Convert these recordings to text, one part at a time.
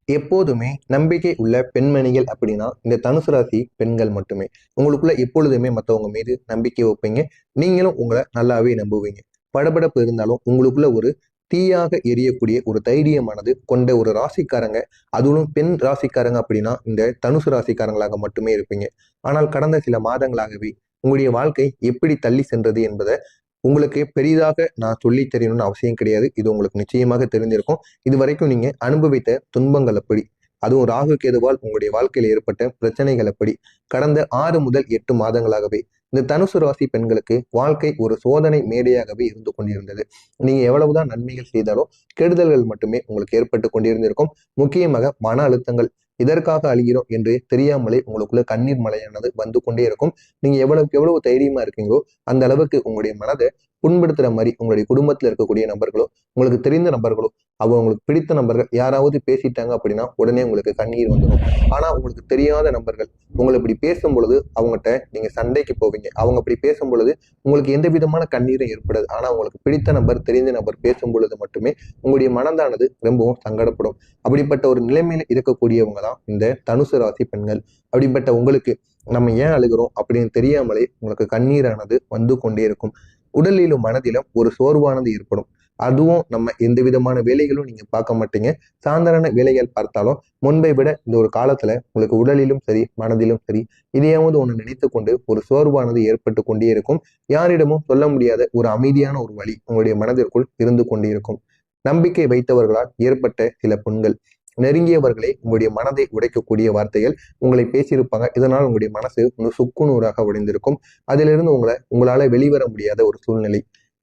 எப்போதுமே நம்பிக்கை உள்ள பெண்மணிகள் அப்படின்னா இந்த தனுசு ராசி பெண்கள் மட்டுமே. உங்களுக்குள்ள எப்பொழுதுமே மற்றவங்க மீது நம்பிக்கை வைப்பீங்க. நீங்களும் உங்களை நல்லாவே நம்புவீங்க. படபடப்பு இருந்தாலும் உங்களுக்குள்ள ஒரு தீயாக எரியக்கூடிய ஒரு தைரியமானது கொண்ட ஒரு ராசிக்காரங்க, அதுவும் பெண் ராசிக்காரங்க அப்படின்னா இந்த தனுசு ராசிக்காரங்களாக மட்டுமே இருப்பீங்க. ஆனால் கடந்த சில மாதங்களாகவே உங்களுடைய வாழ்க்கை எப்படி தள்ளி சென்றது என்பதை உங்களுக்கு பெரிதாக நான் சொல்லி தெரியணும்னு அவசியம் கிடையாது. இது உங்களுக்கு நிச்சயமாக தெரிஞ்சிருக்கும். இது வரைக்கும் நீங்க அனுபவித்த துன்பங்கள் எப்படி, அதுவும் ராகு கேதுவால் உங்களுடைய வாழ்க்கையில் ஏற்பட்ட பிரச்சனைகள் எப்படி, கடந்த 6 முதல் 8 மாதங்களாகவே இந்த தனுசு ராசி பெண்களுக்கு வாழ்க்கை ஒரு சோதனை மேடையாகவே இருந்து கொண்டிருந்தது. நீங்க எவ்வளவுதான் நன்மைகள் செய்தாலும் கெடுதல்கள் மட்டுமே உங்களுக்கு ஏற்பட்டு கொண்டிருந்திருக்கும். முக்கியமாக மன அழுத்தங்கள், இதற்காக அழுகிறோம் என்று தெரியாமலே உங்களுக்குள்ள கண்ணீர் மலையானது வந்து கொண்டே இருக்கும். நீங்க எவ்வளவுக்கு எவ்வளவு தைரியமா இருக்கீங்களோ அந்த அளவுக்கு உங்களுடைய மனதை புண்படுத்துற மாதிரி உங்களுடைய குடும்பத்துல இருக்கக்கூடிய நபர்களோ, உங்களுக்கு தெரிந்த நபர்களோ, உங்களுக்கு பிடித்த நபர்கள் யாராவது பேசிட்டாங்க அப்படின்னா உடனே உங்களுக்கு கண்ணீர் வந்துடும். ஆனா உங்களுக்கு தெரியாத நபர்கள் உங்களை இப்படி பேசும் பொழுது அவங்ககிட்ட நீங்க சண்டைக்கு போவீங்க. அவங்க அப்படி பேசும் பொழுது உங்களுக்கு எந்த விதமான கண்ணீரும் ஏற்படாது. ஆனா உங்களுக்கு பிடித்த நபர், தெரிந்த நபர் பேசும் பொழுது மட்டுமே உங்களுடைய மனதானது ரொம்பவும் சங்கடப்படும். அப்படிப்பட்ட ஒரு நிலைமையில இருக்கக்கூடியவங்க தான் இந்த தனுசு ராசி பெண்கள். அப்படிப்பட்ட உங்களுக்கு நம்ம ஏன் அழுகிறோம் அப்படின்னு தெரியாமலே உங்களுக்கு கண்ணீரானது வந்து கொண்டே இருக்கும். உடலிலும் மனதிலும் ஒரு சோர்வானது ஏற்படும். அதுவும் நம்ம எந்த விதமான வேலைகளும் நீங்க பார்க்க மாட்டீங்க. சாதாரண வேலைகள் பார்த்தாலும் முன்பை விட இந்த ஒரு காலத்துல உங்களுக்கு உடலிலும் சரி மனதிலும் சரி இதையாவது ஒண்ணு நினைத்து கொண்டு ஒரு சோர்வானது ஏற்பட்டு கொண்டே இருக்கும். யாரிடமும் சொல்ல முடியாத ஒரு அமைதியான ஒரு வழி உங்களுடைய மனதிற்குள் இருந்து கொண்டே இருக்கும். நம்பிக்கை வைத்தவர்களால் ஏற்பட்ட சில புண்கள், நெருங்கியவர்களே உங்களுடைய மனதை உடைக்கக்கூடிய வார்த்தைகள் உங்களை பேசியிருப்பாங்க. இதனால் உங்களுடைய மனசு சுக்குநூறாக உடைந்திருக்கும். அதிலிருந்து உங்களால வெளிவர முடியாத ஒரு சூழ்நிலை.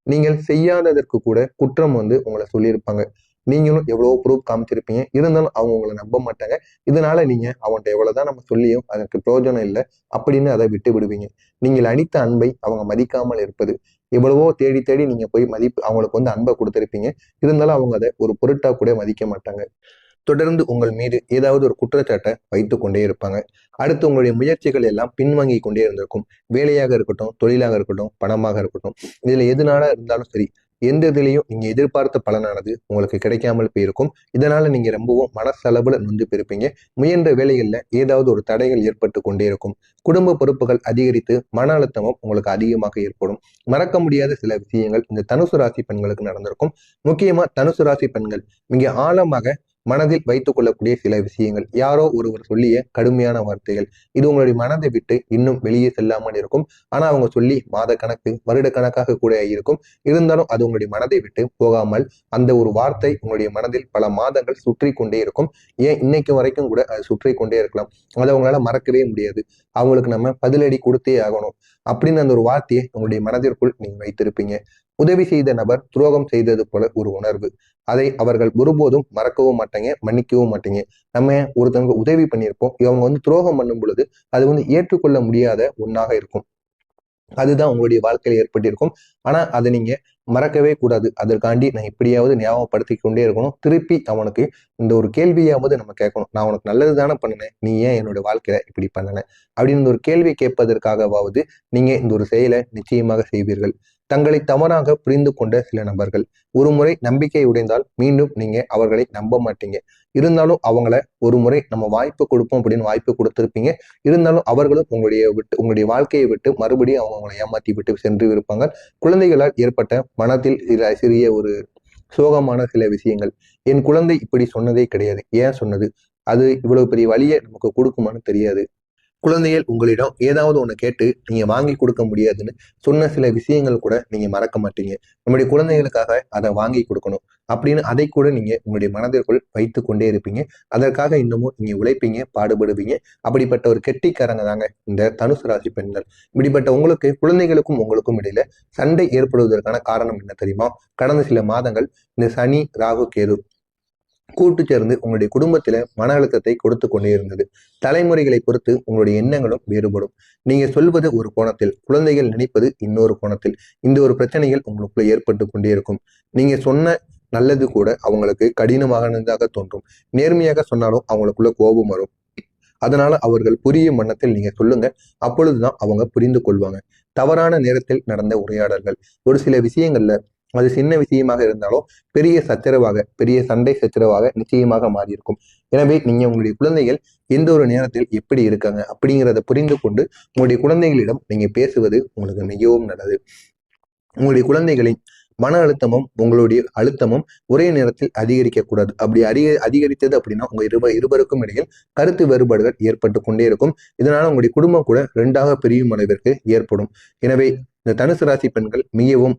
நீங்கள் செய்யாததற்கு கூட குற்றம் உங்களை சொல்லியிருப்பாங்க. நீங்களும் எவ்வளவோ ப்ரூஃப் காமிச்சிருப்பீங்க. இருந்தாலும் அவங்க உங்களை நம்ப மாட்டாங்க. இதனால நீங்க அவன்கிட்ட எவ்வளவுதான் நம்ம சொல்லியும் அதற்கு பிரயோஜனம் இல்லை அப்படின்னு அதை விட்டு விடுவீங்க. நீங்கள் அளித்த அன்பை அவங்க மதிக்காமல் இருப்பது, எவ்வளவோ தேடி தேடி நீங்க போய் அவங்களுக்கு அன்பை கொடுத்திருப்பீங்க. இருந்தாலும் அவங்க அதை ஒரு பொருட்டா கூட மதிக்க மாட்டாங்க. தொடர்ந்து உங்கள் மீது ஏதாவது ஒரு குற்றச்சாட்டை வைத்துக் கொண்டே இருப்பாங்க. அடுத்து உங்களுடைய முயற்சிகள் எல்லாம் பின்வாங்கி கொண்டே இருந்திருக்கும். வேலையாக இருக்கட்டும், தொழிலாக இருக்கட்டும், பணமாக இருக்கட்டும், இதுல எதுனால இருந்தாலும் சரி, எந்த இதுலையும் நீங்க எதிர்பார்த்த பலனானது உங்களுக்கு கிடைக்காமல் போயிருக்கும். இதனால நீங்க ரொம்பவும் மனசளவுல நொந்து போயிருப்பீங்க. முயன்ற வேலைகள்ல ஏதாவது ஒரு தடைகள் ஏற்பட்டு கொண்டே இருக்கும். குடும்ப பொறுப்புகள் அதிகரித்து மன அழுத்தமும் உங்களுக்கு அதிகமாக ஏற்படும். மறக்க முடியாத சில விஷயங்கள் இந்த தனுசு ராசி பெண்களுக்கு நடந்திருக்கும். முக்கியமா தனுசு ராசி பெண்கள் மிக ஆழமாக மனதில் வைத்துக் கொள்ளக்கூடிய சில விஷயங்கள், யாரோ ஒருவர் சொல்லிய கடுமையான வார்த்தைகள், இது உங்களுடைய மனதை விட்டு இன்னும் வெளியே செல்லாமல் இருக்கும். ஆனா அவங்க சொல்லி மாத கணக்கு, வருட கணக்காக கூட இருக்கும். இருந்தாலும் அது உங்களுடைய மனதை விட்டு போகாமல் அந்த ஒரு வார்த்தை உங்களுடைய மனதில் பல மாதங்கள் சுற்றி கொண்டே இருக்கும். ஏன் இன்னைக்கு வரைக்கும் கூட அது சுற்றி கொண்டே இருக்கலாம். அதை அவங்களால மறக்கவே முடியாது. அவங்களுக்கு நம்ம பதிலடி கொடுத்தே ஆகணும் அப்படின்னு அந்த ஒரு வார்த்தையை உங்களுடைய மனதிற்குள் நீங்க வைத்திருப்பீங்க. உதவி செய்த நபர் துரோகம் செய்தது போல ஒரு உணர்வு. அதை அவர்கள் ஒருபோதும் மறக்கவும் மாட்டாங்க, மன்னிக்கவும் மாட்டீங்க. நம்ம ஒருத்தவங்க உதவி பண்ணியிருப்போம், இவங்க துரோகம் பண்ணும் பொழுது அது ஏற்றுக்கொள்ள முடியாத ஒன்னாக இருக்கும். அதுதான் உங்களுடைய வாழ்க்கையில் ஏற்பட்டிருக்கும். ஆனா அதை நீங்க மறக்கவே கூடாது. அதற்காண்டி நான் எப்படியாவது ஞாபகப்படுத்தி கொண்டே இருக்கணும். திருப்பி அவனுக்கு இந்த ஒரு கேள்வியாவது நம்ம கேட்கணும். நான் உனக்கு நல்லது தானே பண்ணினேன், நீ ஏன் என்னோட வாழ்க்கையில இப்படி பண்ணின அப்படின்னு ஒரு கேள்வி கேட்பதற்காகவாவது நீங்க இந்த ஒரு செயலை நிச்சயமாக செய்வீர்கள். தங்களை தவறாக புரிந்து கொண்ட சில நபர்கள் ஒரு முறை நம்பிக்கை உடைந்தால் மீண்டும் நீங்க அவர்களை நம்ப மாட்டீங்க. இருந்தாலும் அவங்கள ஒரு முறை நம்ம வாய்ப்பு கொடுப்போம் அப்படின்னு வாய்ப்பு கொடுத்திருப்பீங்க. இருந்தாலும் அவர்களும் உங்களுடைய வாழ்க்கையை விட்டு மறுபடியும் அவங்களை ஏமாத்தி விட்டு சென்று இருப்பாங்க. குழந்தைகளால் ஏற்பட்ட மனத்தில் சிறிய ஒரு சோகமான சில விஷயங்கள். என் குழந்தை இப்படி சொன்னதே கிடையாது, ஏன் சொன்னது, அது இவ்வளவு பெரிய வழியை நமக்கு கொடுக்குமான்னு தெரியாது. குழந்தைகள் உங்களிடம் ஏதாவது ஒன்று கேட்டு நீங்க வாங்கி கொடுக்க முடியாதுன்னு சொன்ன சில விஷயங்கள் கூட நீங்க மறக்க மாட்டீங்க. நம்முடைய குழந்தைகளுக்காக அதை வாங்கி கொடுக்கணும் அப்படின்னு அதை கூட நீங்க உங்களுடைய மனதிற்குள் வைத்து கொண்டே இருப்பீங்க. அதற்காக இன்னமும் நீங்க உழைப்பீங்க, பாடுபடுவீங்க. அப்படிப்பட்ட ஒரு கெட்டிக்காரங்க தாங்க இந்த தனுசு ராசி பெண்கள். இப்படிப்பட்ட உங்களுக்கு குழந்தைகளுக்கும் உங்களுக்கும் இடையில சண்டை ஏற்படுவதற்கான காரணம் என்ன தெரியுமா? கடந்த சில மாதங்கள் இந்த சனி, ராகு, கேது கூட்டு சேர்ந்து உங்களுடைய குடும்பத்தில மன அழுத்தத்தை கொடுத்து கொண்டே இருந்தது. தலைமுறைகளை பொறுத்து உங்களுடைய எண்ணங்களும் வேறுபடும். நீங்க சொல்வது ஒரு கோணத்தில், குழந்தைகள் நினைப்பது இன்னொரு கோணத்தில். இந்த ஒரு பிரச்சனைகள் உங்களுக்குள்ள ஏற்பட்டு கொண்டே இருக்கும். நீங்க சொன்ன நல்லது கூட அவங்களுக்கு கடினமானதாக தோன்றும். நேர்மையாக சொன்னாலும் அவங்களுக்குள்ள கோபம் வரும். அதனால அவர்கள் புரியும் வண்ணத்தில் நீங்க சொல்லுங்க. அப்பொழுதுதான் அவங்க புரிந்து கொள்வாங்க. தவறான நேரத்தில் நடந்த உரையாடல்கள், ஒரு சில விஷயங்கள்ல அது சின்ன விஷயமாக இருந்தாலும் பெரிய சச்சரவாக, பெரிய சண்டை சச்சரவாக நிச்சயமாக மாறியிருக்கும். எனவே நீங்க உங்களுடைய குழந்தைகள் எந்த ஒரு நேரத்தில் எப்படி இருக்காங்க அப்படிங்கிறத புரிந்து கொண்டு உங்களுடைய குழந்தைகளிடம் நீங்க பேசுவது உங்களுக்கு மிகவும் நல்லது. உங்களுடைய குழந்தைகளின் மன அழுத்தமும் உங்களுடைய அழுத்தமும் ஒரே நேரத்தில் அதிகரிக்கக்கூடாது. அப்படி அதிகரித்தது அப்படின்னா உங்க இருவருக்கும் இடையில் கருத்து வேறுபாடுகள் ஏற்பட்டு கொண்டே இருக்கும். இதனால உங்களுடைய குடும்பம் கூட ரெண்டாக பிரியும் அளவிற்கு ஏற்படும். எனவே இந்த தனுசு ராசி பெண்கள் மிகவும்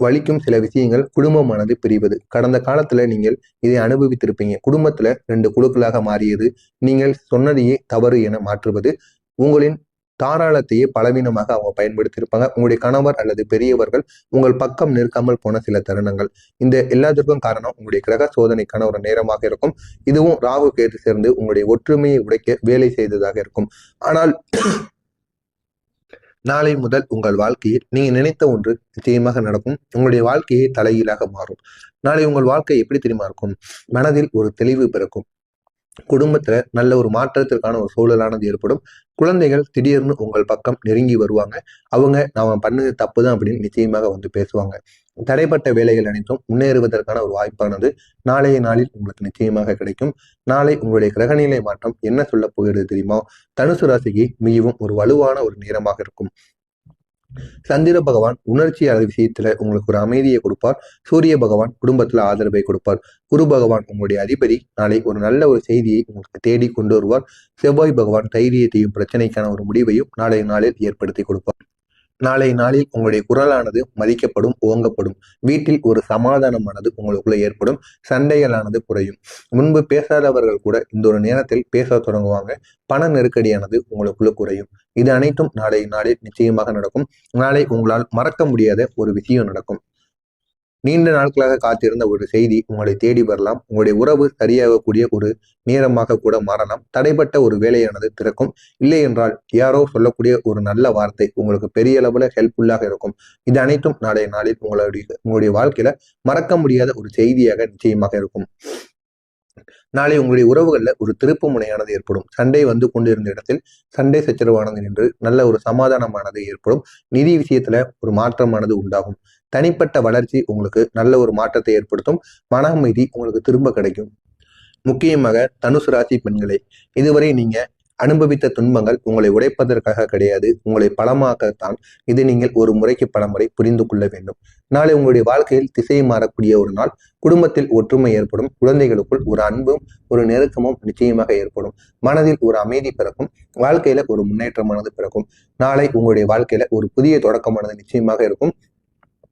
வலிக்கும் சில விஷயங்கள் குடும்பமானது பிரிவது. கடந்த காலத்துல நீங்கள் இதை அனுபவித்திருப்பீங்க. குடும்பத்துல 2 குழுக்களாக மாறியது, நீங்கள் சொன்னதையே தவறு என மாற்றுவது, உங்களின் தாராளத்தையே பலவீனமாக அவங்க பயன்படுத்தியிருப்பாங்க. உங்களுடைய கணவர் அல்லது பெரியவர்கள் உங்கள் பக்கம் நிற்காமல் போன சில தருணங்கள். இந்த எல்லாத்திற்கும் காரணம் உங்களுடைய கிரக சோதனைக்கான ஒரு நேரமாக இருக்கும். இதுவும் ராகு கேது சேர்ந்து உங்களுடைய ஒற்றுமையை உடைக்க வேலை செய்ததாக இருக்கும். ஆனால் நாளை முதல் உங்கள் வாழ்க்கையில் நீங்க நினைத்த ஒன்று நிச்சயமாக நடக்கும். உங்களுடைய வாழ்க்கையை தலைகீழாக மாறும். நாளை உங்கள் வாழ்க்கை எப்படி தெரியுமா இருக்கும்? மனதில் ஒரு தெளிவு பிறக்கும். குடும்பத்துல நல்ல ஒரு மாற்றத்திற்கான ஒரு சூழலானது ஏற்படும். குழந்தைகள் திடீர்னு உங்கள் பக்கம் நெருங்கி வருவாங்க. அவங்க நாம பண்ணது தப்புதான் அப்படின்னு நிச்சயமாக வந்து பேசுவாங்க. தடைப்பட்ட வேலைகள் அனைத்தும் முன்னேறுவதற்கான ஒரு வாய்ப்பானது நாளைய நாளில் உங்களுக்கு நிச்சயமாக கிடைக்கும். நாளை உங்களுடைய கிரகநிலை மாற்றம் என்ன சொல்ல போகிறது தெரியுமா? தனுசு ராசிக்கு மிகவும் ஒரு வலுவான ஒரு நேரமாக இருக்கும். சந்திர பகவான் உணர்ச்சி விஷயத்துல உங்களுக்கு ஒரு அமைதியை கொடுப்பார். சூரிய பகவான் குடும்பத்துல ஆதரவை கொடுப்பார். குரு பகவான் உங்களுடைய அதிபதி நாளை ஒரு நல்ல ஒரு செய்தியை உங்களுக்கு தேடி கொண்டு வருவார். செவ்வாய் பகவான் தைரியத்தையும் பிரச்சனைக்கான ஒரு முடிவையும் நாளைய நாளில் ஏற்படுத்தி கொடுப்பார். நாளை நாளில் உங்களுடைய குரலானது மதிக்கப்படும், ஓங்கப்படும். வீட்டில் ஒரு சமாதானமானது உங்களுக்குள்ள ஏற்படும். சண்டைகளானது குறையும். முன்பு பேசாதவர்கள் கூட இந்த ஒரு நேரத்தில் பேச தொடங்குவாங்க. பண நெருக்கடியானது உங்களுக்குள்ள குறையும். இது அனைத்தும் நாளை நாளில் நிச்சயமாக நடக்கும். நாளை உங்களால் மறக்க முடியாத ஒரு விஷயம் நடக்கும். நீண்ட நாட்களாக காத்திருந்த ஒரு செய்தி உங்களை தேடி வரலாம். உங்களுடைய உறவு சரியாகக்கூடிய ஒரு நேரமாக கூட மாறலாம். தடைப்பட்ட ஒரு வேலையானது திறக்கும். இல்லை என்றால் யாரோ சொல்லக்கூடிய ஒரு நல்ல வார்த்தை உங்களுக்கு பெரிய அளவுல ஹெல்ப்ஃபுல்லாக இருக்கும். இது அனைத்தும் நாளைய நாளில் உங்களுடைய வாழ்க்கையில மறக்க முடியாத ஒரு செய்தியாக நிச்சயமாக இருக்கும். நாளை உங்களுடைய உறவுகள்ல ஒரு திருப்பு முனையானது ஏற்படும். சண்டை வந்து கொண்டிருந்த இடத்தில் சண்டை சச்சரவானது நின்று நல்ல ஒரு சமாதானமானது ஏற்படும். நிதி விஷயத்துல ஒரு மாற்றமானது உண்டாகும். தனிப்பட்ட வளர்ச்சி உங்களுக்கு நல்ல ஒரு மாற்றத்தை ஏற்படுத்தும். மன அமைதி உங்களுக்கு திரும்ப கிடைக்கும். முக்கியமாக தனுசு ராசி பெண்களே, இதுவரை நீங்க அனுபவித்த துன்பங்கள் உங்களை உடைப்பதற்காக கிடையாது, உங்களை பலமாக்கத்தான். இது நீங்கள் ஒரு முறைக்கு பல முறை புரிந்து கொள்ள வேண்டும். நாளை உங்களுடைய வாழ்க்கையில் திசை மாறக்கூடிய ஒரு நாள். குடும்பத்தில் ஒற்றுமை ஏற்படும். குழந்தைகளுக்குள் ஒரு அன்பும் ஒரு நெருக்கமும் நிச்சயமாக ஏற்படும். மனதில் ஒரு அமைதி பிறக்கும். வாழ்க்கையில ஒரு முன்னேற்றமானது பிறக்கும். நாளை உங்களுடைய வாழ்க்கையில ஒரு புதிய தொடக்கமானது நிச்சயமாக இருக்கும்.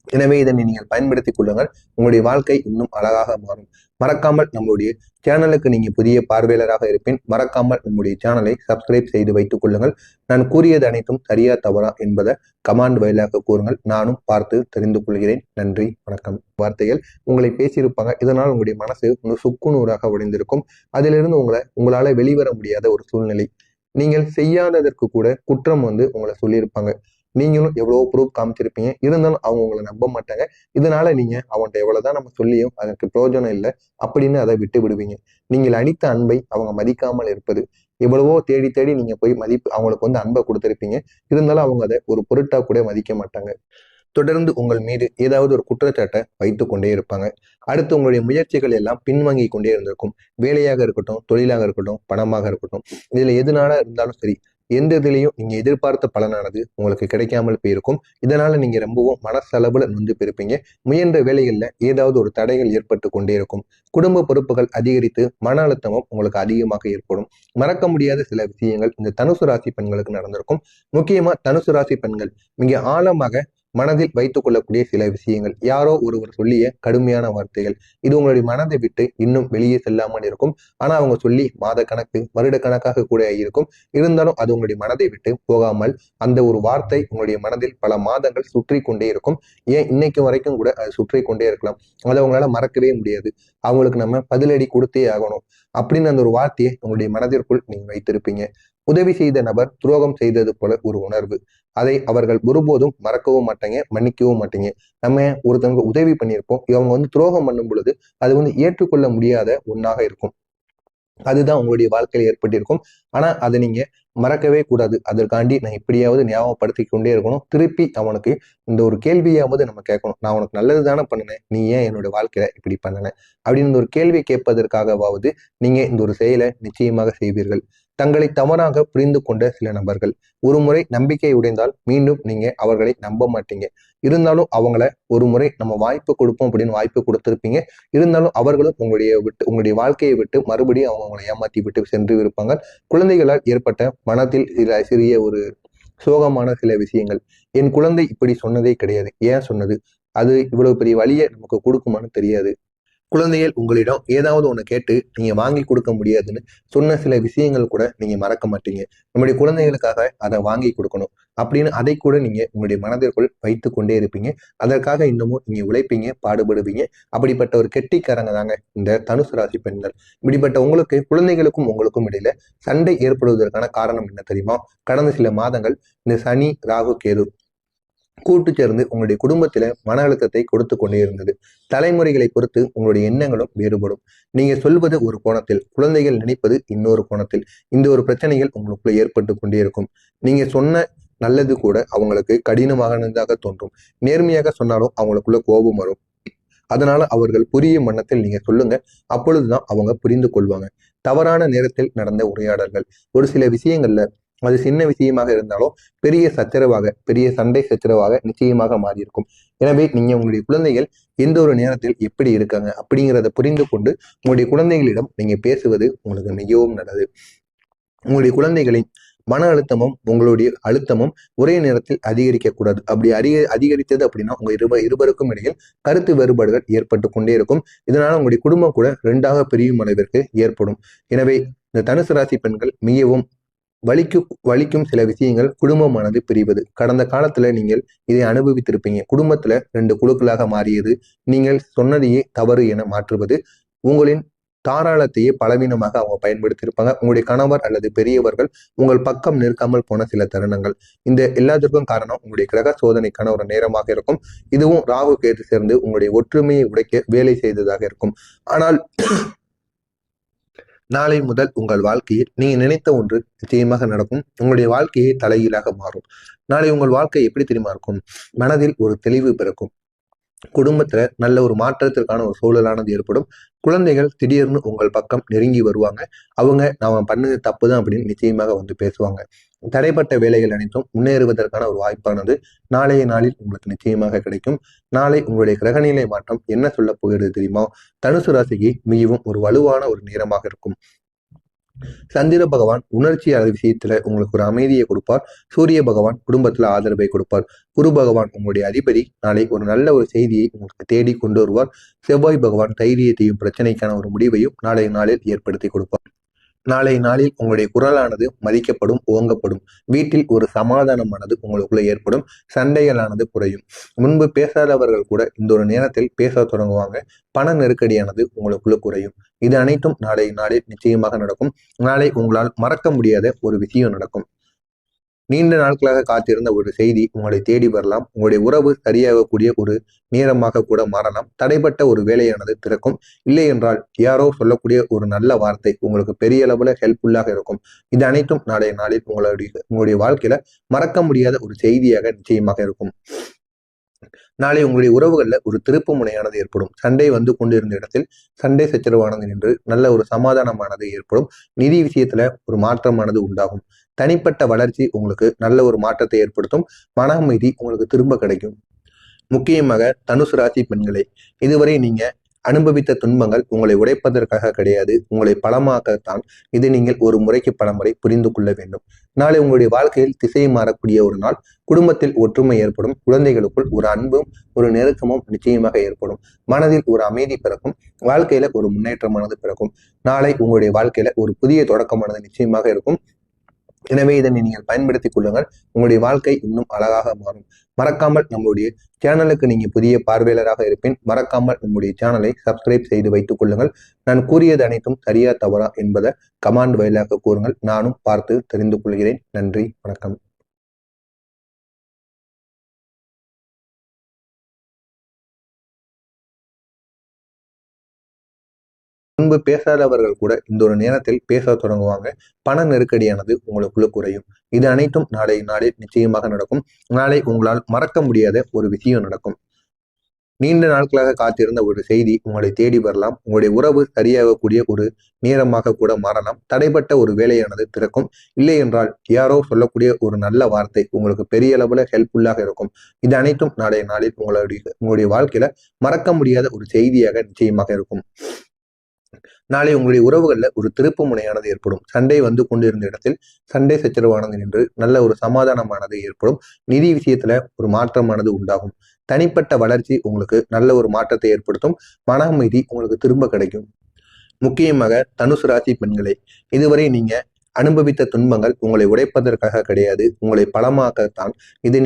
எனவே இதனை நீங்கள் பயன்படுத்திக் கொள்ளுங்கள். உங்களுடைய வாழ்க்கை இன்னும் அழகாக மாறும். மறக்காமல் நம்மளுடைய சேனலுக்கு நீங்க புதிய பார்வையாளராக இருப்பேன். மறக்காமல் நம்முடைய சேனலை சப்ஸ்கிரைப் செய்து வைத்துக் கொள்ளுங்கள். நான் கூறியது அனைத்தும் சரியா தவறா என்பதை கமாண்ட் வாயிலாக கூறுங்கள். நானும் பார்த்து தெரிந்து கொள்கிறேன். நன்றி, வணக்கம். வார்த்தைகள் உங்களை பேசியிருப்பாங்க. இதனால் உங்களுடைய மனசு சுக்குநூறாக உடைந்திருக்கும். அதிலிருந்து உங்களால வெளிவர முடியாத ஒரு சூழ்நிலை. நீங்கள் செய்யாததற்கு கூட குற்றம் வந்து உங்களை சொல்லியிருப்பாங்க. நீங்களும் எவ்வளவோ ப்ரூஃப் காமிச்சிருப்பீங்க. இருந்தாலும் அவங்க உங்களை நம்ப மாட்டாங்க. இதனால நீங்க அவன்கிட்ட எவ்வளவுதான் நம்ம சொல்லியும் அதற்கு பிரயோஜனம் இல்லை அப்படின்னு அதை விட்டு விடுவீங்க. நீங்கள் அளித்த அன்பை அவங்க மதிக்காமல் இருப்பது. எவ்வளவோ தேடி தேடி நீங்க போய் அவங்களுக்கு வந்து அன்பை கொடுத்திருப்பீங்க. இருந்தாலும் அவங்க அதை ஒரு பொருட்டா கூட மதிக்க மாட்டாங்க. தொடர்ந்து உங்கள் மீது ஏதாவது ஒரு குற்றச்சாட்டை வைத்து கொண்டே இருப்பாங்க. அடுத்து உங்களுடைய முயற்சிகள் எல்லாம் பின்வாங்கி கொண்டே இருந்திருக்கும். வேலையாக இருக்கட்டும், தொழிலாக இருக்கட்டும், பணமாக இருக்கட்டும், இதுல எதுனால இருந்தாலும் சரி, எந்த இதுலையும் நீங்க எதிர்பார்த்த பலனானது உங்களுக்கு கிடைக்காமல் போயிருக்கும். இதனால நீங்க ரொம்பவும் மனசளவுல நொந்து போயிருப்பீங்க. முயன்ற வேலைகள்ல ஏதாவது ஒரு தடைகள் ஏற்பட்டு கொண்டே இருக்கும். குடும்ப பொறுப்புகள் அதிகரித்து மன அழுத்தமும் உங்களுக்கு அதிகமாக ஏற்படும். மறக்க முடியாத சில விஷயங்கள் இந்த தனுசு ராசி பெண்களுக்கு நடந்திருக்கும். முக்கியமா தனுசு ராசி பெண்கள் மிக ஆழமாக மனதில் வைத்துக் கொள்ளக்கூடிய சில விஷயங்கள், யாரோ ஒருவர் சொல்லிய கடுமையான வார்த்தைகள், இது உங்களுடைய மனதை விட்டு இன்னும் வெளியே செல்லாமல் இருக்கும். ஆனா அவங்க சொல்லி மாத கணக்கு, வருட கணக்காக கூட இருக்கும். இருந்தாலும் அது உங்களுடைய மனதை விட்டு போகாமல் அந்த ஒரு வார்த்தை உங்களுடைய மனதில் பல மாதங்கள் சுற்றி கொண்டே இருக்கும். ஏன் இன்னைக்கு வரைக்கும் கூட அது சுற்றி கொண்டே இருக்கலாம். அதை அவங்களால மறக்கவே முடியாது. அவங்களுக்கு நம்ம பதிலடி கொடுத்தே ஆகணும் அப்படின்னு அந்த ஒரு வார்த்தையை உங்களுடைய மனதிற்குள் நீங்க வைத்திருப்பீங்க. உதவி செய்த நபர் துரோகம் செய்தது போல ஒரு உணர்வு. அதை அவர்கள் ஒருபோதும் மறக்கவும் மாட்டாங்க, மன்னிக்கவும் மாட்டீங்க. நம்ம ஒருத்தவங்க உதவி பண்ணியிருப்போம், இவங்க வந்து துரோகம் பண்ணும் பொழுது அது வந்து ஏற்றுக்கொள்ள முடியாத ஒன்றாக இருக்கும். அதுதான் உங்களுடைய வாழ்க்கையில ஏற்பட்டிருக்கும். ஆனா அதை நீங்க மறக்கவே கூடாது. அதற்காண்டி நான் இப்படியாவது ஞாபகப்படுத்திக் கொண்டே இருக்கணும். திருப்பி அவனுக்கு இந்த ஒரு கேள்வியாவது நம்ம கேட்கணும். நான் உனக்கு நல்லது தானே பண்ணினேன், நீ ஏன் என்னோட வாழ்க்கையில இப்படி பண்ணின அப்படின்னு இந்த ஒரு கேள்வி கேட்பதற்காகவாவது நீங்க இந்த ஒரு செயலை நிச்சயமாக செய்வீர்கள். தங்களை தவறாக புரிந்து கொண்ட சில நபர்கள் ஒரு முறை நம்பிக்கை உடைந்தால் மீண்டும் நீங்க அவர்களை நம்ப மாட்டீங்க. இருந்தாலும் அவங்கள ஒரு முறை நம்ம வாய்ப்பு கொடுப்போம் அப்படின்னு வாய்ப்பு கொடுத்திருப்பீங்க. இருந்தாலும் அவர்களும் உங்களுடைய வாழ்க்கையை விட்டு மறுபடியும் அவங்க உங்களை ஏமாத்தி விட்டு சென்று இருப்பாங்க. குழந்தைகளால் ஏற்பட்ட மனத்தில் சிறிய ஒரு சோகமான சில விஷயங்கள். என் குழந்தை இப்படி சொன்னதே கிடையாது, ஏன் சொன்னது, அது இவ்வளவு பெரிய வழியை நமக்கு கொடுக்குமான்னு தெரியாது. குழந்தைகள் உங்களிடம் ஏதாவது ஒன்று கேட்டு நீங்க வாங்கி கொடுக்க முடியாதுன்னு சொன்ன சில விஷயங்கள் கூட நீங்க மறக்க மாட்டீங்க. நம்முடைய குழந்தைகளுக்காக அதை வாங்கி கொடுக்கணும் அப்படின்னு அதை கூட நீங்க உங்களுடைய மனதிற்குள் வைத்து கொண்டே இருப்பீங்க. அதற்காக இன்னமும் நீங்க உழைப்பீங்க, பாடுபடுவீங்க. அப்படிப்பட்ட ஒரு கெட்டிக்காரங்க தாங்க இந்த தனுசு ராசி பெண்கள். இப்படிப்பட்ட உங்களுக்கு குழந்தைகளுக்கும் உங்களுக்கும் இடையில சண்டை ஏற்படுவதற்கான காரணம் என்ன தெரியுமா? கடந்த சில மாதங்கள் இந்த சனி, ராகு, கேது கூட்டு சேர்ந்து உங்களுடைய குடும்பத்தில மன அழுத்தத்தை கொடுத்து கொண்டே இருந்தது. தலைமுறைகளை பொறுத்து உங்களுடைய எண்ணங்களும் வேறுபடும். நீங்க சொல்வது ஒரு கோணத்தில், குழந்தைகள் நினைப்பது இன்னொரு கோணத்தில். இந்த ஒரு பிரச்சனைகள் உங்களுக்குள்ள ஏற்பட்டு கொண்டே இருக்கும். நீங்க சொன்ன நல்லது கூட அவங்களுக்கு கடினமானதாக தோன்றும். நேர்மையாக சொன்னாலும் அவங்களுக்குள்ள கோபம் வரும். அதனால அவர்கள் புரியும் வண்ணத்தில் நீங்க சொல்லுங்க. அப்பொழுதுதான் அவங்க புரிந்து கொள்வாங்க. தவறான நேரத்தில் நடந்த உரையாடல்கள் ஒரு சில விஷயங்கள்ல அது சின்ன விஷயமாக இருந்தாலும் பெரிய சச்சரவாக, பெரிய சண்டை சச்சரவாக நிச்சயமாக மாறியிருக்கும். எனவே நீங்க உங்களுடைய குழந்தைகள் எந்த ஒரு நேரத்தில் எப்படி இருக்காங்க அப்படிங்கிறத புரிந்து கொண்டு உங்களுடைய குழந்தைகளிடம் நீங்க பேசுவது உங்களுக்கு மிகவும் நல்லது. உங்களுடைய குழந்தைகளின் மன அழுத்தமும் உங்களுடைய அழுத்தமும் ஒரே நேரத்தில் அதிகரிக்கக்கூடாது. அப்படி அதிகரித்தது அப்படின்னா உங்க இருவருக்கும் இடையில் கருத்து வேறுபாடுகள் ஏற்பட்டு கொண்டே இருக்கும். இதனால உங்களுடைய குடும்பம் கூட ரெண்டாக பிரியும் அளவிற்கு ஏற்படும். எனவே இந்த தனுசு ராசி பெண்கள் மிகவும் வலிக்கும் சில விஷயங்கள் குடும்பமானது பிரிவது. கடந்த காலத்துல நீங்கள் இதை அனுபவித்திருப்பீங்க. குடும்பத்துல 2 குழுக்களாக மாறியது, நீங்கள் சொன்னதையே தவறு என மாற்றுவது, உங்களின் தாராளத்தையே பலவீனமாக அவங்க பயன்படுத்தியிருப்பாங்க. உங்களுடைய கணவர் அல்லது பெரியவர்கள் உங்கள் பக்கம் நிற்காமல் போன சில தருணங்கள். இந்த எல்லாத்திற்கும் காரணம் உங்களுடைய கிரக சோதனைக்கான ஒரு நேரமாக இருக்கும். இதுவும் ராகு கேது சேர்ந்து உங்களுடைய ஒற்றுமையை உடைக்க வேலை செய்ததாக இருக்கும். ஆனால் நாளை முதல் உங்கள் வாழ்க்கையில் நீங்க நினைத்த ஒன்று நிச்சயமாக நடக்கும். உங்களுடைய வாழ்க்கையை தலைகீழாக மாறும். நாளை உங்கள் வாழ்க்கை எப்படி தெரியுமா இருக்கும்? மனதில் ஒரு தெளிவு பிறக்கும். குடும்பத்துல நல்ல ஒரு மாற்றத்திற்கான ஒரு சூழலானது ஏற்படும். குழந்தைகள் திடீர்னு உங்கள் பக்கம் நெருங்கி வருவாங்க. அவங்க நாம பண்ணது தப்புதான் அப்படின்னு நிச்சயமாக வந்து பேசுவாங்க. தடைப்பட்ட வேலைகள் அனைத்தும் முன்னேறுவதற்கான ஒரு வாய்ப்பானது நாளைய நாளில் உங்களுக்கு நிச்சயமாக கிடைக்கும். நாளை உங்களுடைய கிரகநிலை மாற்றம் என்ன சொல்ல போகிறது தெரியுமா? தனுசு ராசிக்கு மிகவும் ஒரு வலுவான ஒரு நேரமாக இருக்கும். சந்திர பகவான் உணர்ச்சி விஷயத்துல உங்களுக்கு ஒரு அமைதியை கொடுப்பார். சூரிய பகவான் குடும்பத்துல ஆதரவை கொடுப்பார். குரு பகவான் உங்களுடைய அதிபதி நாளை ஒரு நல்ல ஒரு செய்தியை உங்களுக்கு தேடி கொண்டு வருவார். செவ்வாய் பகவான் தைரியத்தையும் பிரச்சனைக்கான ஒரு முடிவையும் நாளைய நாளில் ஏற்படுத்தி கொடுப்பார். நாளை நாளில் உங்களுடைய குரலானது மதிக்கப்படும், ஓங்கப்படும். வீட்டில் ஒரு சமாதானமானது உங்களுக்குள்ள ஏற்படும். சண்டைகளானது குறையும். முன்பு பேசாதவர்கள் கூட இந்த ஒரு நேரத்தில் பேச தொடங்குவாங்க. பண நெருக்கடியானது உங்களுக்குள்ள குறையும். இது அனைத்தும் நாளை நாளில் நிச்சயமாக நடக்கும். நாளை உங்களால் மறக்க முடியாத ஒரு விஷயம் நடக்கும். நீண்ட நாட்களாக காத்திருந்த ஒரு செய்தி உங்களை தேடி வரலாம். உங்களுடைய உறவு சரியாகக்கூடிய ஒரு நேரமாக கூட மாறலாம். தடைப்பட்ட ஒரு வேலையானது திறக்கும். இல்லை என்றால் யாரோ சொல்லக்கூடிய ஒரு நல்ல வார்த்தை உங்களுக்கு பெரிய அளவுல ஹெல்ப்ஃபுல்லாக இருக்கும். இது அனைத்தும் நாளைய நாளில் உங்களுடைய வாழ்க்கையில மறக்க முடியாத ஒரு செய்தியாக நிச்சயமாக இருக்கும். நாளை உங்களுடைய உறவுகள்ல ஒரு திருப்பு முனையானது ஏற்படும். சண்டை வந்து கொண்டிருந்த இடத்தில் சண்டை சச்சரவானது நின்று நல்ல ஒரு சமாதானமானது ஏற்படும். நிதி விஷயத்துல ஒரு மாற்றமானது உண்டாகும். தனிப்பட்ட வளர்ச்சி உங்களுக்கு நல்ல ஒரு மாற்றத்தை ஏற்படுத்தும். மன அமைதி உங்களுக்கு திரும்ப கிடைக்கும். முக்கியமாக தனுசு ராசி பெண்களை இதுவரை நீங்க அனுபவித்த துன்பங்கள் உங்களை உடைப்பதற்காக கிடையாது, உங்களை பலமாக்கத்தான். இதை நீங்கள் ஒரு முறைக்கு பல முறை புரிந்து கொள்ள வேண்டும். நாளை உங்களுடைய வாழ்க்கையில் திசை மாறக்கூடிய ஒரு நாள். குடும்பத்தில் ஒற்றுமை ஏற்படும். குழந்தைகளுக்குள் ஒரு அன்பும் ஒரு நெருக்கமும் நிச்சயமாக ஏற்படும். மனதில் ஒரு அமைதி பிறக்கும். வாழ்க்கையில ஒரு முன்னேற்றமானது பிறக்கும். நாளை உங்களுடைய வாழ்க்கையில ஒரு புதிய தொடக்கமானது நிச்சயமாக இருக்கும். எனவே இதனை நீங்கள் பயன்படுத்திக் கொள்ளுங்கள். உங்களுடைய வாழ்க்கை இன்னும் அழகாக மாறும். மறக்காமல் நம்முடைய சேனலுக்கு நீங்க புதிய பார்வையாளராக இருப்பேன். மறக்காமல் நம்முடைய சேனலை சப்ஸ்கிரைப் செய்து வைத்துக் கொள்ளுங்கள். நான் கூறியது அனைத்தும் சரியா தவறா என்பதை கமாண்ட் வாயிலாக கூறுங்கள். நானும் பார்த்து தெரிந்து கொள்கிறேன். நன்றி, வணக்கம். முன்பு பேசாதவர்கள் கூட இந்த ஒரு நேரத்தில் பேச தொடங்குவாங்க. பண நெருக்கடியானது உங்களுக்குள்ள குறையும். இது அனைத்தும் நாளை நாளில் நிச்சயமாக நடக்கும். நாளை உங்களால் மறக்க முடியாத ஒரு விஷயம் நடக்கும். நீண்ட நாட்களாக காத்திருந்த ஒரு செய்தி உங்களை தேடி வரலாம். உங்களுடைய உறவு சரியாகக்கூடிய ஒரு நேரமாக கூட மாறலாம். தடைப்பட்ட ஒரு வேலையானது திறக்கும். இல்லை என்றால் யாரோ சொல்லக்கூடிய ஒரு நல்ல வார்த்தை உங்களுக்கு பெரிய அளவுல ஹெல்ப்ஃபுல்லாக இருக்கும். இது அனைத்தும் நாளைய நாளில் உங்களுடைய வாழ்க்கையில மறக்க முடியாத ஒரு செய்தியாக நிச்சயமாக இருக்கும். நாளை உங்களுடைய உறவுகள்ல ஒரு திருப்பு முனையானது ஏற்படும். சண்டை வந்து கொண்டிருந்த இடத்தில் சண்டை சச்சரவானது நின்று நல்ல ஒரு சமாதானமானது ஏற்படும். நிதி விஷயத்துல ஒரு மாற்றமானது உண்டாகும். தனிப்பட்ட வளர்ச்சி உங்களுக்கு நல்ல ஒரு மாற்றத்தை ஏற்படுத்தும். மன அமைதி உங்களுக்கு திரும்ப கிடைக்கும். முக்கியமாக தனுசு ராசி பெண்களே, இதுவரை நீங்க அனுபவித்த துன்பங்கள் உங்களை உடைப்பதற்காக கிடையாது, உங்களை பலமாக்கத்தான். இது